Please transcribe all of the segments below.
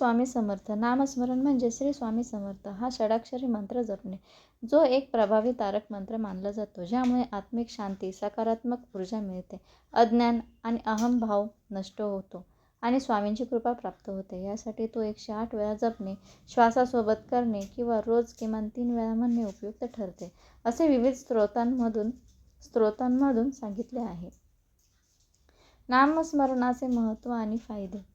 स्वामी समर्थ. नामस्मरण म्हणजे श्री स्वामी समर्थ हा षडाक्षरी मंत्र जपणे, जो एक प्रभावी तारक मंत्र मानला जातो, ज्यामुळे आत्मिक शांती, सकारात्मक ऊर्जा मिळते, अज्ञान आणि अहंभाव नष्ट होतो आणि स्वामींची कृपा प्राप्त होते. यासाठी तो 108 वेळा जपणे, श्वासासोबत करणे किंवा रोज किमान 3 वेळा म्हणणे उपयुक्त ठरते, असे विविध स्त्रोतांमधून सांगितले आहे. नामस्मरणाचे महत्त्व आणि फायदे.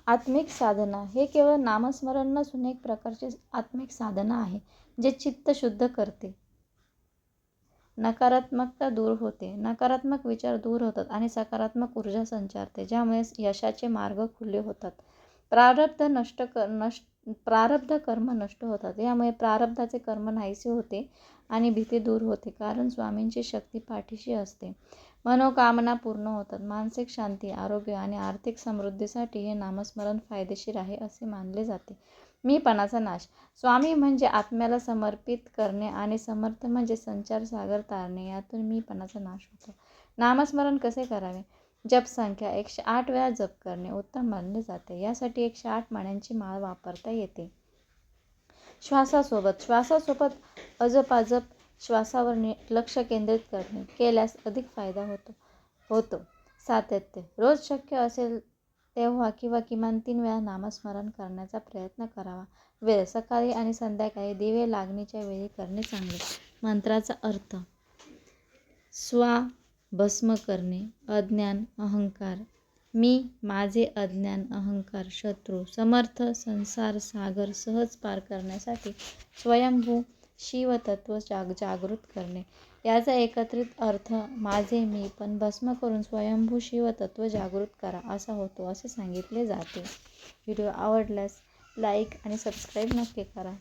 आत्मिक साधना. हे केवळ नामस्मरण नसून एक प्रकारचे आत्मिक साधना आहे, जे चित्त शुद्ध करते, नकारात्मकता दूर होते, नकारात्मक विचार दूर होतात आणि सकारात्मक ऊर्जा संचारते, ज्यामुळे यशाचे मार्ग खुले होतात. प्रारब्ध कर्म नष्ट होतात. यामुळे प्रारब्धाचे कर्म नाहीसे होते आणि भीती दूर होते, कारण स्वामींची शक्ती पाठीशी असते. मनोकामना पूर्ण होतात. मानसिक शांती, आरोग्य आणि आर्थिक समृद्धीसाठी हे नामस्मरण फायदेशीर आहे असे मानले जाते. मीपणाचा नाश. स्वामी म्हणजे आत्म्याला समर्पित करणे आणि समर्थ म्हणजे संचार सागर तारणे. यातून मीपणाचा नाश होतो. नामस्मरण कसे करावे. जपसंख्या. 108 वेळा जप करणे उत्तम मानले जाते. यासाठी 108 मण्यांची माळ वापरता येते. श्वासासोबत अजपाजप श्वासावर लक्ष केंद्रित करणे केल्यास अधिक फायदा होतो. सातत्य. रोज शक्य असेल तेव्हा किंवा किमान 3 वेळा नामस्मरण करण्याचा प्रयत्न करावा. वेळ. सकाळी आणि संध्याकाळी दिवे लागणीच्या वेळी करणे चांगले. मंत्राचा अर्थ. भस्म करणे. अज्ञान, अहंकार. मी, माझे अज्ञान, अहंकार, शत्रू, समर्थ, संसार सागर सहज पार करण्यासाठी स्वयंभू शिवतत्व जागृत करणे. याचा एकत्रित अर्थ माझे मी पण भस्म करून स्वयंभू शिवतत्व जागृत करा असा होतो, असे सांगितले जाते. व्हिडिओ आवडल्यास लाईक आणि सबस्क्राईब नक्की करा.